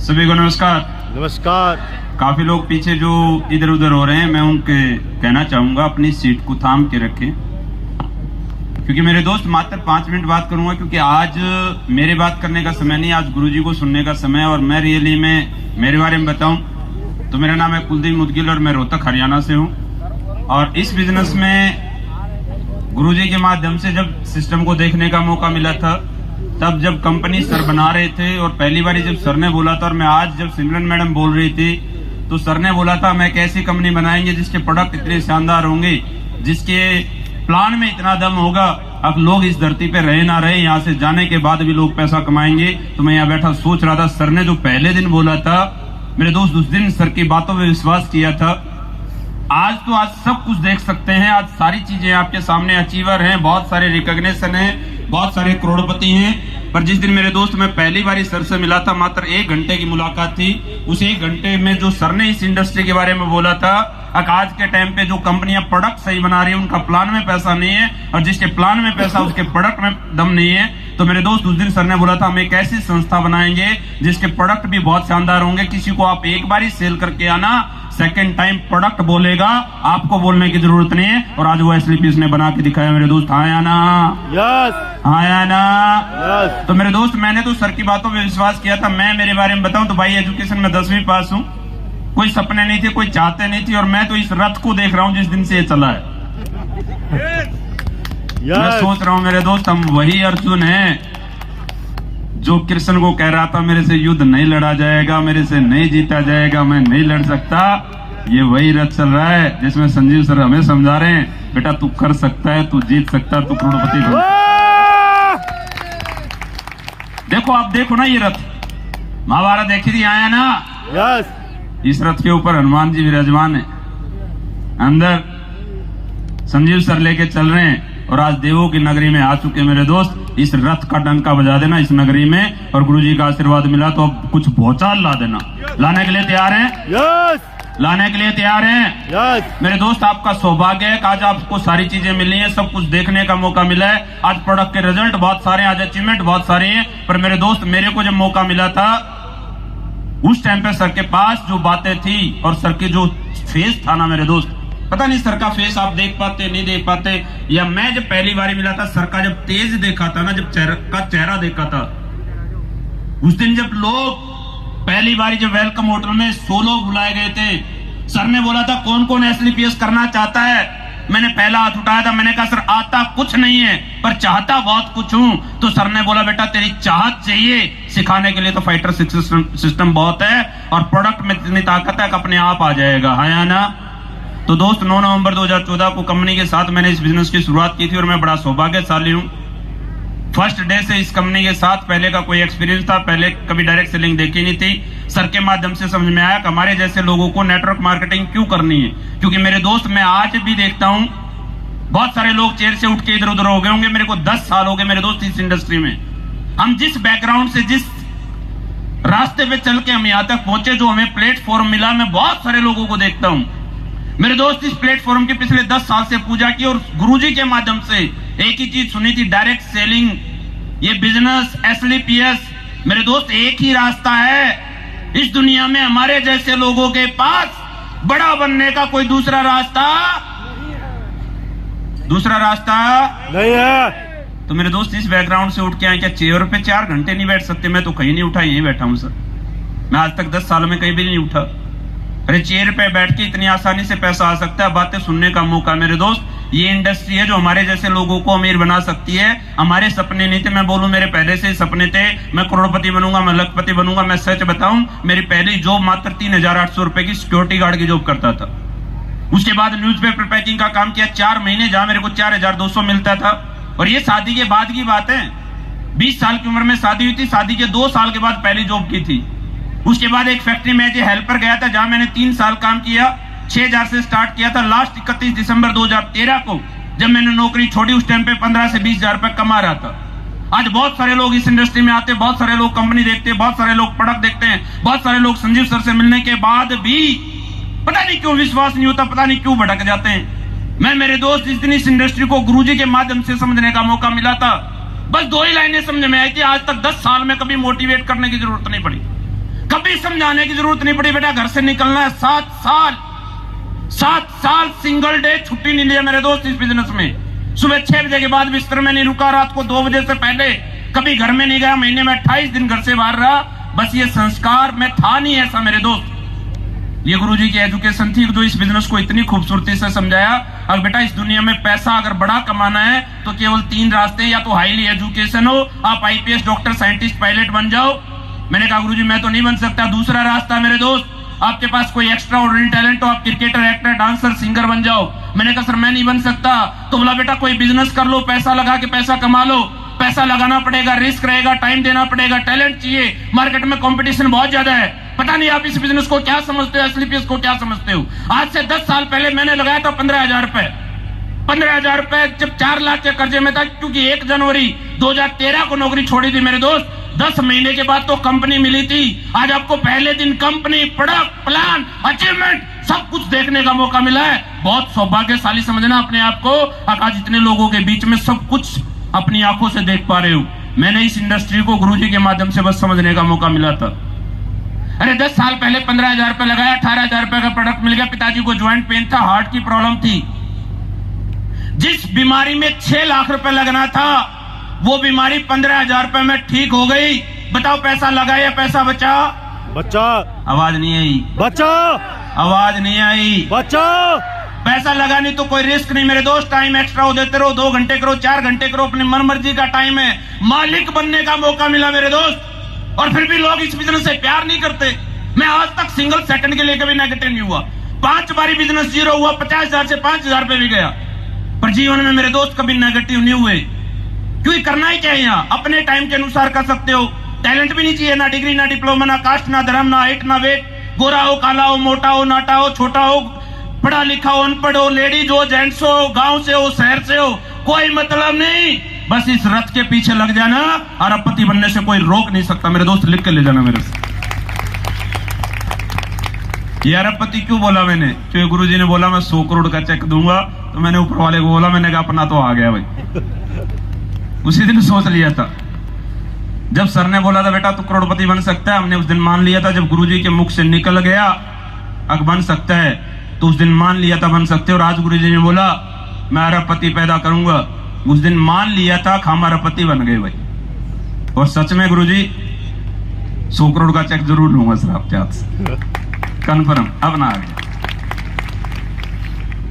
सभी को नमस्कार। नमस्कार। काफी लोग पीछे जो इधर उधर हो रहे हैं, मैं उनके कहना चाहूंगा अपनी सीट को थाम के रखें, क्योंकि मेरे दोस्त मात्र 5 मिनट बात करूंगा, क्योंकि आज मेरे बात करने का समय नहीं, आज गुरुजी को सुनने का समय है। और मैं रियली में मेरे बारे में बताऊं तो मेरा नाम है कुलदीप मुदगिल और मैं रोहतक हरियाणा से हूं। और इस बिजनेस में गुरुजी के माध्यम से जब सिस्टम को देखने का मौका मिला था, तब जब कंपनी सर बना रहे थे और पहली बार जब सर ने बोला था, और मैं आज जब सिमरन मैडम बोल रही थी तो सर ने बोला था मैं एक ऐसी कंपनी बनाएंगे जिसके प्रोडक्ट इतने शानदार होंगे, जिसके प्लान में इतना दम होगा, अब लोग इस धरती पे रहे ना रहे, यहाँ से जाने के बाद भी लोग पैसा कमाएंगे। तो मैं यहाँ बैठा सोच रहा था, सर ने जो पहले दिन बोला था मेरे दोस्त, उस दिन सर की बातों में विश्वास किया था। आज तो आज सब कुछ देख सकते हैं, आज सारी चीजें आपके सामने, अचीवर हैं, बहुत सारे रिकॉग्निशन हैं, बहुत सारे करोड़पति हैं। पर जिस दिन मेरे दोस्त मैं पहली बार सर से मिला था, मात्र 1 घंटे की मुलाकात थी, उस 1 घंटे में जो सर ने इस इंडस्ट्री के बारे में बोला था, आज के टाइम पे जो कंपनियां प्रोडक्ट सही बना रही है उनका प्लान में पैसा नहीं है, और जिसके प्लान में पैसा उसके प्रोडक्ट में दम नहीं है। तो मेरे दोस्त उस दिन सर ने बोला था हम एक ऐसी संस्था बनाएंगे जिसके प्रोडक्ट भी बहुत शानदार होंगे, किसी को आप एक बार ही सेल करके आना, सेकंड टाइम प्रोडक्ट बोलेगा, आपको बोलने की जरूरत नहीं है। और आज वो एसलीपीएस ने बना के दिखाया मेरे दोस्त, हाँ या ना? यस। हाँ या ना? यस। तो मेरे दोस्त मैंने तो सर की बातों पे विश्वास किया था। मैं मेरे बारे में बताऊं तो भाई एजुकेशन में 10वीं पास हूं, कोई सपने नहीं थे, कोई चाहते नहीं थी, और मैं तो इस रथ को देख रहा हूं जिस दिन से ये चला है। मैं सोच रहा हूं मेरे दोस्त हम वही अर्जुन हैं जो कृष्ण को कह रहा था मेरे से युद्ध नहीं लड़ा जाएगा, मेरे से नहीं जीता जाएगा, मैं नहीं लड़ सकता। ये वही रथ चल रहा है जिसमें संजीव सर हमें समझा रहे हैं, बेटा तू कर सकता है, तू जीत सकता है, तू करोड़पति बन। देखो आप देखो ना ये रथ, महाभारत देखी थी, आया ना? यस। इस रथ के ऊपर हनुमान जी विराजमान है, अंदर संजीव सर लेके चल रहे हैं, और आज देवों की नगरी में आ चुके मेरे दोस्त। इस रथ का डंका बजा देना इस नगरी में, और गुरुजी का आशीर्वाद मिला तो अब कुछ भौचाल ला देना। लाने के लिए तैयार हैं? यस। लाने के लिए तैयार हैं? यस। मेरे दोस्त आपका सौभाग्य है कि आज आपको सारी चीजें मिली हैं, सब कुछ देखने का मौका मिला है। आज प्रोडक्ट के रिजल्ट बहुत सारे हैं, आज अचीवमेंट बहुत सारे हैं। पर मेरे दोस्त मेरे को जब मौका मिला था, उस टाइम पे सर के पास जो बातें थी और सर के जो फेस था ना मेरे दोस्त, पता नहीं सर का फेस आप देख पाते नहीं देख पाते, या मैं जब पहली बार मिला था सर का जब तेज देखा था ना, जब चेहरा देखा था, उस दिन जब लोग पहली बार जब वेलकम होटल में 100 लोग बुलाए गए थे, सर ने बोला था कौन कौन एसलीपीएस करना चाहता है। मैंने पहला हाथ उठाया था, मैंने कहा सर आता कुछ नहीं है पर चाहता बहुत कुछ हूं। तो सर ने बोला बेटा तेरी चाहत चाहिए, सिखाने के लिए तो फाइटर सिस्टम बहुत है, और प्रोडक्ट में इतनी ताकत है कि अपने आप आ जाएगा, हाँ या ना? तो दोस्त 9 नवंबर 2014 को कंपनी के साथ मैंने इस बिजनेस की शुरुआत की थी, और मैं बड़ा सौभाग्यशाली हूं। फर्स्ट डे से इस कंपनी के साथ पहले का कोई एक्सपीरियंस था, पहले कभी डायरेक्ट सेलिंग देखी नहीं थी। सर के माध्यम से समझ में आया कि हमारे जैसे लोगों को नेटवर्क मार्केटिंग क्यों करनी है, क्योंकि मेरे दोस्त मैं आज भी देखता हूं बहुत सारे लोग चेयर से उठ के इधर उधर हो गए होंगे। मेरे को 10 साल हो गए मेरे दोस्त इस इंडस्ट्री में। हम जिस बैकग्राउंड से, जिस रास्ते पे चल के हम यहां तक पहुंचे, जो हमें प्लेटफॉर्म मिला, मैं बहुत सारे लोगों को देखता हूं मेरे दोस्त इस प्लेटफॉर्म की पिछले 10 साल से पूजा की, और गुरुजी के माध्यम से एक ही चीज सुनी थी, डायरेक्ट सेलिंग, ये बिजनेस, एसलीपीएस। मेरे दोस्त एक ही रास्ता है इस दुनिया में, हमारे जैसे लोगों के पास बड़ा बनने का कोई दूसरा रास्ता नहीं है। तो मेरे दोस्त इस बैकग्राउंड से उठ के आए, क्या चेयर पे 4 घंटे नहीं बैठ सकते? मैं तो कहीं नहीं उठा, यहीं बैठा हूं सर। मैं आज तक 10 सालों में कहीं भी नहीं उठा। अरे चेयर पे बैठ के इतनी आसानी से पैसा आ सकता है, बातें सुनने का मौका। मेरे दोस्त ये इंडस्ट्री है जो हमारे जैसे लोगों को अमीर बना सकती है। हमारे सपने नहीं थे, मैं बोलूं मेरे पहले से सपने थे, मैं करोड़पति बनूंगा, मैं लखपति बनूंगा। मैं सच बताऊं, मेरी पहली जॉब मात्र 3800 रुपए की सिक्योरिटी गार्ड की जॉब करता था। उसके बाद न्यूज़पेपर पैकिंग का काम किया 4 महीने, जहां मेरे को 4200 मिलता था। और ये शादी के बाद की बात है, 20 साल की उम्र में शादी हुई थी, शादी के 2 साल के बाद पहली जॉब की थी। उसके बाद एक फैक्ट्री में एज ए हेल्पर गया था, जहां मैंने 3 साल काम किया, 6000 से स्टार्ट किया था। लास्ट 31 दिसंबर 2013 को जब मैंने नौकरी छोड़ी, उस टाइम पे 15 से 20 हजार रुपए कमा रहा था। आज बहुत सारे लोग इस इंडस्ट्री में आते, बहुत सारे लोग कंपनी देखते, बहुत सारे लोग प्रोडक्ट देखते हैं, बहुत सारे लोग संजीव सर से मिलने के बाद भी पता नहीं क्यों विश्वास नहीं होता, पता नहीं क्यों भटक जाते हैं। मैं मेरे दोस्त इस दिन इस इंडस्ट्री को गुरुजी के माध्यम से समझने का मौका मिला था। बस 2 ही लाइनें समझ में आई थी। आज तक 10 साल में कभी मोटिवेट करने की जरूरत नहीं पड़ी। कभी समझाने की जरूरत नहीं पड़ी, बेटा घर से निकलना है। 7 साल सिंगल डे छुट्टी नहीं लिया मेरे दोस्त इस बिजनेस में। सुबह 6 बजे के बाद बिस्तर में नहीं रुका, रात को 2 बजे से पहले कभी घर में नहीं गया, महीने में 28 दिन घर से बाहर रहा। बस ये संस्कार में था नहीं ऐसा मेरे दोस्त। ये गुरुजी की एजुकेशन थी जो इस बिजनेस को इतनी खूबसूरती से समझाया। अब बेटा इस दुनिया में पैसा अगर बड़ा कमाना है तो केवल 3 रास्ते, या तो हाईली एजुकेशन हो, आप आईपीएस, डॉक्टर, साइंटिस्ट, पायलट बन जाओ। मैंने कहा गुरुजी मैं तो नहीं बन सकता। दूसरा रास्ता मेरे दोस्त, आपके पास कोई एक्स्ट्रा ऑर्डिनरी टैलेंट हो, आप क्रिकेटर, एक्टर, डांसर, सिंगर बन जाओ। मैंने कहा सर मैं नहीं बन सकता। तो बोला बेटा कोई बिजनेस कर लो, पैसा लगा के पैसा कमा लो। पैसा लगाना पड़ेगा, रिस्क रहेगा, टाइम देना पड़ेगा, टैलेंट चाहिए, मार्केट में कंपटीशन बहुत ज्यादा है। पता नहीं आप इस बिजनेस को क्या समझते हो, एसलीपीएस को क्या समझते हो। आज से 10 साल पहले मैंने लगाया था 15,000 रुपए। 15,000 रुपए जब 4 लाख के कर्जे में था, क्योंकि 1 जनवरी 2013 को नौकरी छोड़ी थी मेरे दोस्त। 10 महीने के बाद तो कंपनी मिली थी। आज आपको पहले दिन कंपनी, प्रोडक्ट, प्लान, अचीवमेंट सब कुछ देखने का मौका मिला है। बहुत सौभाग्यशाली समझना अपने आप को। आज इतने लोगों के बीच में सब कुछ अपनी आंखों से देख पा रहे हो। मैंने इस इंडस्ट्री को गुरुजी के माध्यम से बस समझने का मौका मिला था। अरे 10 साल पहले 15,000 रुपए लगाया, 18,000 रुपए का प्रोडक्ट मिल गया। पिताजी को ज्वाइंट पेन था, हार्ट की प्रॉब्लम थी। जिस बीमारी में 6 लाख रुपए लगना था वो बीमारी 15,000 रुपए में ठीक हो गई। बताओ पैसा लगा या पैसा बचा? बचा। आवाज नहीं आई। बचा। आवाज नहीं आई। बचा। पैसा लगा नहीं तो कोई रिस्क नहीं मेरे दोस्त। टाइम एक्स्ट्रा हो देते रहो, 2 घंटे करो, 4 घंटे करो, अपनी मन मर्जी का टाइम है। मालिक बनने का मौका मिला मेरे दोस्त। और फिर भी लोग इस बिजनेस से प्यार नहीं करते। मैं आज तक सिंगल सेकंड के लिए कभी नेगेटिव नहीं हुआ। 5 बारी बिजनेस जीरो हुआ, 50,000 से 5,000 रुपए भी गया, पर जीवन में मेरे दोस्त कभी नेगेटिव नहीं हुए। क्योंकि करना ही क्या है, यहाँ अपने टाइम के अनुसार कर सकते हो। टैलेंट भी नहीं चाहिए, ना डिग्री, ना डिप्लोमा, ना कास्ट, ना धर्म, ना हाइट, ना वेट, गोरा हो, काला हो, मोटा हो, नाटा हो, छोटा हो, पढ़ा लिखा हो, अनपढ़ हो, लेडीज हो, जेंट्स हो, गांव से हो, शहर से हो, कोई मतलब नहीं। बस इस रथ के पीछे लग जाना, अरबपति बनने से कोई रोक नहीं सकता मेरे दोस्त। लिख के ले जाना मेरे से। ये अरबपति क्यों बोला मैंने? क्योंकि गुरुजी ने बोला मैं 100 करोड़ का चेक दूंगा, तो मैंने ऊपर वाले को बोला, मैंने कहा अपना तो आ गया भाई। उसी दिन सोच लिया था जब सर ने बोला था बेटा तू करोड़पति बन सकता है। हमने उस दिन मान लिया था, जब गुरुजी के मुख से निकल गया अब बन सकता है, तो उस दिन मान लिया था बन सकते। और आज गुरुजी ने बोला मैं अरबपति पैदा करूंगा, उस दिन मान लिया था, हम अरबपति बन गए भाई। और सच में गुरुजी 100 करोड़ का चेक जरूर लूंगा सर आपके हाथ से, कन्फर्म। अब ना आ गया।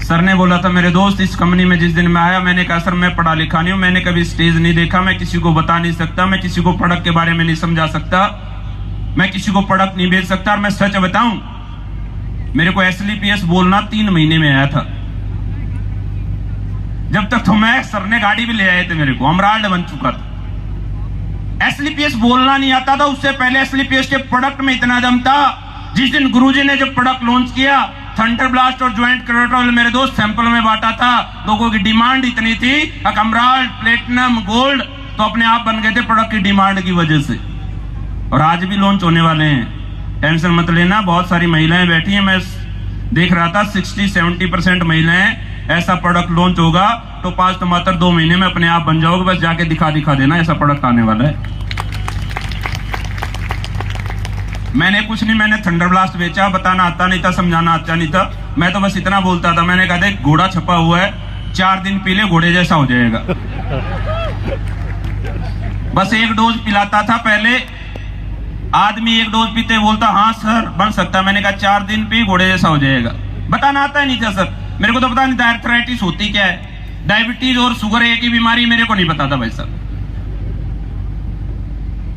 सर ने बोला था मेरे दोस्त इस कंपनी में जिस दिन मैं आया, मैंने कहा सर मैं पढ़ा लिखा नहीं हूं, मैंने कभी स्टेज नहीं देखा, मैं किसी को बता नहीं सकता, मैं किसी को प्रोडक्ट के बारे में नहीं समझा सकता, मैं किसी को प्रोडक्ट नहीं बेच सकता। और मैं सच बताऊं, मेरे को एसलीपीएस बोलना 3 महीने में आया था। जब तक तो मैं, सर ने गाड़ी भी ले आए थे मेरे को, अमराल्ड बन चुका था। एसलीपीएस बोलना नहीं आता था। उससे पहले एसलीपीएस के प्रोडक्ट में इतना दम था, जिस दिन गुरुजी ने जब प्रोडक्ट लॉन्च किया, थंडर ब्लास्ट और ज्वाइंट क्रेटोल मेरे दोस्त सैंपल में बांटा था, लोगों की डिमांड इतनी थी, अमराल्ड, प्लेटिनम, गोल्ड तो अपने आप बन गए थे प्रोडक्ट की डिमांड की वजह से। और आज भी लॉन्च होने वाले हैं, टेंशन मत लेना। बहुत सारी महिलाएं बैठी हैं, मैं देख रहा था 60-70% महिलाएं। ऐसा प्रोडक्ट लॉन्च होगा तो 5 टमाटर 2 महीने में अपने आप बन जाओगे। बस जाके दिखा देना, ऐसा प्रोडक्ट आने वाला है। मैंने कुछ नहीं, मैंने थंडर ब्लास्ट बेचा, बताना आता नहीं था, समझाना आता नहीं था। मैं तो बस इतना बोलता था, मैंने कहा देख घोड़ा छपा हुआ है, 4 दिन पी ले घोड़े जैसा हो जाएगा। बस 1 डोज पिलाता था पहले। आदमी 1 डोज पीते बोलता हाँ सर बन सकता। मैंने कहा 4 दिन पी घोड़े जैसा हो जाएगा। बताना आता ही नहीं था सर, मेरे को तो पता नहीं था आर्थराइटिस होती क्या है, डायबिटीज और शुगर एक ही बीमारी, मेरे को नहीं पता था भाई साहब।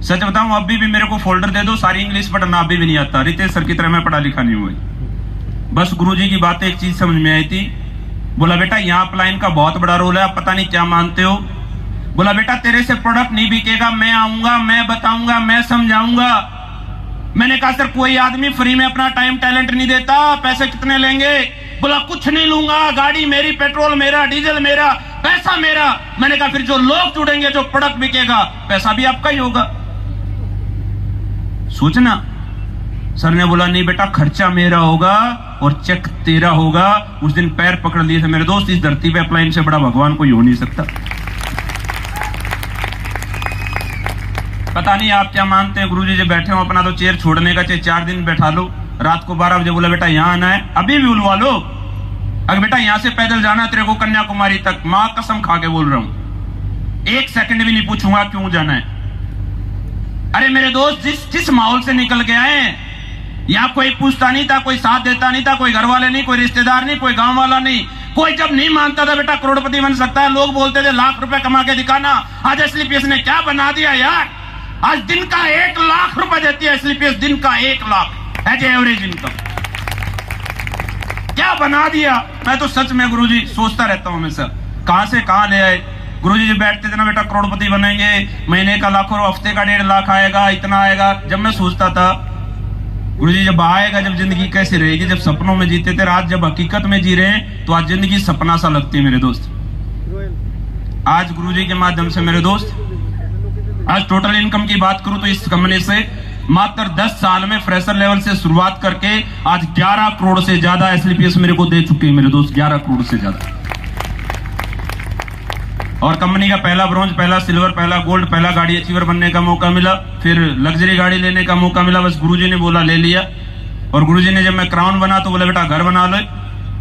सच बताऊं अभी भी मेरे को फोल्डर दे दो, सारी इंग्लिश पढ़ना अभी भी नहीं आता। रितेश सर की तरह मैं पढ़ा लिखा नहीं हुआ। बस गुरुजी की बातें एक चीज समझ में आई थी, बोला बेटा यहाँ अपलाइन का बहुत बड़ा रोल है, आप पता नहीं क्या मानते हो। बोला बेटा तेरे से प्रोडक्ट नहीं बिकेगा, मैं आऊंगा, मैं बताऊंगा, मैं समझाऊंगा। मैंने कहा सर कोई आदमी फ्री में अपना टाइम टैलेंट नहीं देता, पैसे कितने लेंगे? बोला कुछ नहीं लूंगा, गाड़ी मेरी, पेट्रोल मेरा, डीजल मेरा, पैसा मेरा। मैंने कहा फिर जो लोग जुड़ेंगे, जो प्रोडक्ट बिकेगा, पैसा भी आपका ही होगा। सोचना। सर ने बोला नहीं बेटा खर्चा मेरा होगा और चेक तेरा होगा। उस दिन पैर पकड़ लिए थे मेरे दोस्त। इस धरती पे अपलाइन से बड़ा भगवान कोई हो नहीं सकता। पता नहीं आप क्या मानते हैं गुरुजी जब बैठे हो अपना तो चेयर छोड़ने का, चाहे 4 दिन बैठा लो, रात को 12 बजे बोला बेटा यहाँ आना है, अभी भी बुलवा लो। अगर बेटा यहाँ से पैदल जाना तेरे को कन्याकुमारी तक, माँ कसम खा के बोल रहा हूं, 1 सेकंड भी नहीं पूछूंगा क्यों जाना है। अरे मेरे दोस्त, जिस माहौल से निकल के आए, यहाँ कोई पूछता नहीं था, कोई साथ देता नहीं था, कोई घर वाले नहीं, कोई रिश्तेदार नहीं, कोई गांव वाला नहीं, कोई जब नहीं मानता था बेटा करोड़पति बन सकता है, लोग बोलते थे लाख रुपए कमा के दिखाना। आज एसलीपीएस ने क्या बना दिया यार, आज दिन का 1 लाख रुपए देती है एसलीपीएस, दिन का 1 लाख एज एवरेज इनकम, क्या बना दिया। मैं तो सच में गुरुजी सोचता रहता हूं हमेशा, कहां से कहां ले आए गुरुजी। जब बैठते थे ना बेटा करोड़पति बनेंगे, महीने का लाखों, हफ्ते का 1.5 लाख आएगा, इतना आएगा। जब मैं सोचता था गुरुजी जब आएगा, जब जिंदगी कैसे रहेगी, जब सपनों में जीते थे, आज जब हकीकत में जी रहे हैं तो आज जिंदगी सपना सा लगती है मेरे दोस्त। आज गुरुजी के माध्यम से मेरे दोस्त, आज टोटल इनकम की बात करूं तो इस कंपनी से मात्र 10 साल में फ्रेशर लेवल से शुरुआत करके आज 11 करोड़ से ज्यादा एसलीपीएस मेरे को दे चुके हैं मेरे दोस्त, 11 करोड़ से ज्यादा। और कंपनी का पहला ब्रॉन्ज, पहला सिल्वर, पहला गोल्ड, पहला गाड़ी अचीवर बनने का मौका मिला, फिर लग्जरी गाड़ी लेने का मौका मिला। बस गुरुजी ने बोला ले लिया। और गुरुजी ने जब मैं क्राउन बना तो बोला बेटा घर बना लो।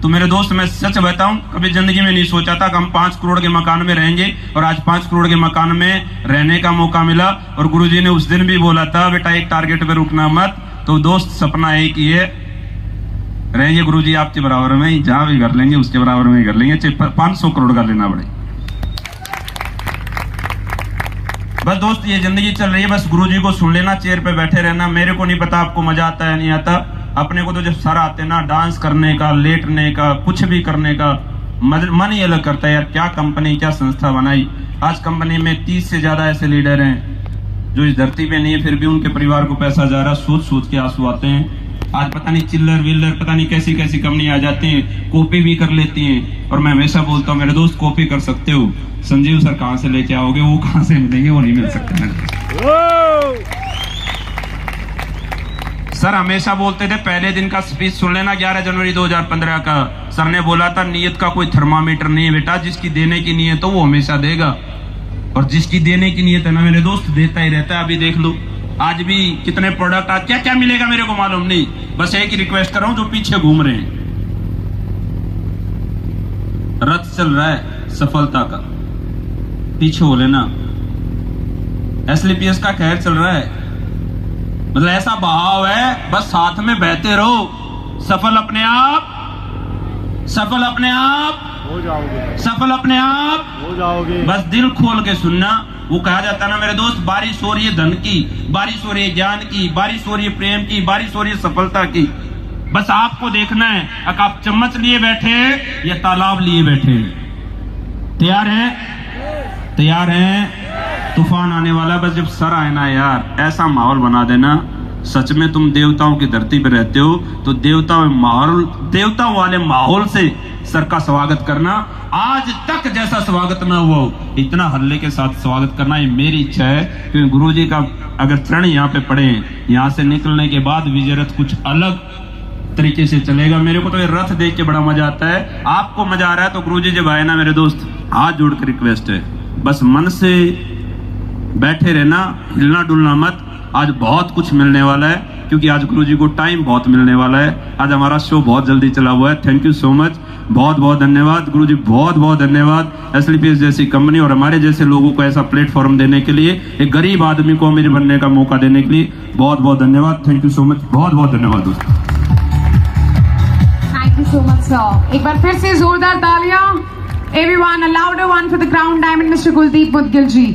तो मेरे दोस्त मैं सच बताऊं, कभी जिंदगी में नहीं सोचा था कि हम 5 करोड़ के मकान में रहेंगे, और आज 5 करोड़ के मकान में रहने का मौका मिला। और गुरुजी ने उस दिन भी बोला था बेटा एक टारगेट पे रुकना मत। तो दोस्त सपना एक ही है, रहेंगे गुरुजी आपके बराबर में, जहां भी कर लेंगे उसके बराबर में कर लेंगे, चाहे 500 करोड़ का लेना पड़े। बस दोस्त ये जिंदगी चल रही है, बस गुरुजी को सुन लेना, चेयर पे बैठे रहना। मेरे को नहीं पता आपको मजा आता है नहीं आता, अपने को तो जब सर आते ना डांस करने का, लेटने का, कुछ भी करने का मन ही अलग करता है यार। क्या कंपनी, क्या संस्था बनाई। आज कंपनी में 30 से ज्यादा ऐसे लीडर हैं जो इस धरती पे नहीं है, फिर भी उनके परिवार को पैसा जा रहा, सोच सोच के आंसू आते हैं। आज पता नहीं चिल्लर विल्लर, पता नहीं कैसी कैसी कंपनी आ जाती हैं, कॉपी भी कर लेती हैं। और मैं हमेशा बोलता हूँ मेरे दोस्त, कॉपी कर सकते हो, संजीव सर कहां से लेके आओगे, वो कहां से मिलेंगे, वो नहीं मिल सकते मेरे दोस्त। सर हमेशा बोलते थे, पहले दिन का स्पीच सुन लेना 11 जनवरी 2015 का। सर ने बोला था नीयत का कोई थर्मामीटर नहीं है बेटा, जिसकी देने की नीयत हो वो हमेशा देगा, और जिसकी देने की नीयत है ना मेरे दोस्त देता ही रहता है। अभी देख लो आज भी कितने प्रोडक्ट, आज क्या क्या मिलेगा मेरे को मालूम नहीं, बस एक ही रिक्वेस्ट कर रहा हूं जो पीछे घूम रहे हैं, रथ चल रहा है सफलता का, पीछे हो लेना। एसलीपीएस का कहर चल रहा है, मतलब ऐसा बहाव है, बस साथ में बहते रहो, सफल अपने आप, सफल अपने आप हो जाओगे, सफल अपने आप हो जाओगे। बस दिल खोल के सुनना। वो कहा जाता है ना मेरे दोस्त, बारिश हो रही है धन की, बारिश हो रही है ज्ञान की, बारिश हो रही है प्रेम की, बारिश हो रही है सफलता की। बस आपको देखना है अगर आप चम्मच लिए बैठे या तालाब लिए बैठे। तैयार हैं? तैयार हैं? तूफान आने वाला है, बस जब सर आए ना यार, ऐसा माहौल बना देना, सच में तुम देवताओं की धरती पर रहते हो तो देवताओं वाले माहौल से सर का स्वागत करना। आज तक जैसा स्वागत ना हुआ हो, इतना हल्ले के साथ स्वागत करना, ये मेरी इच्छा है। क्योंकि गुरुजी का अगर चरण यहाँ पे पड़े, यहाँ से निकलने के बाद विजय रथ कुछ अलग तरीके से चलेगा। मेरे को तो ये रथ देख के बड़ा मजा आता है। आपको मजा आ रहा है तो गुरुजी जब आए ना मेरे दोस्त, हाथ जोड़कर रिक्वेस्ट है, बस मन से बैठे रहना, हिलना डुलना मत। आज बहुत कुछ मिलने वाला है, क्योंकि आज गुरुजी को टाइम बहुत मिलने वाला है। आज हमारा शो बहुत जल्दी चला हुआ है। थैंक यू सो मच, बहुत बहुत धन्यवाद गुरुजी, बहुत बहुत धन्यवाद एसलीपीएस जैसी कंपनी और हमारे जैसे लोगों को ऐसा प्लेटफॉर्म देने के लिए, एक गरीब आदमी को अमीर बनने का मौका देने के लिए बहुत बहुत धन्यवाद। थैंक यू सो मच, बहुत बहुत धन्यवाद दोस्तों। Thank you so much, sir. एक बार फिर से जोरदार तालियां। Everyone, a louder one for the Crown Diamond, Mr. Kuldeep Mudgil ji.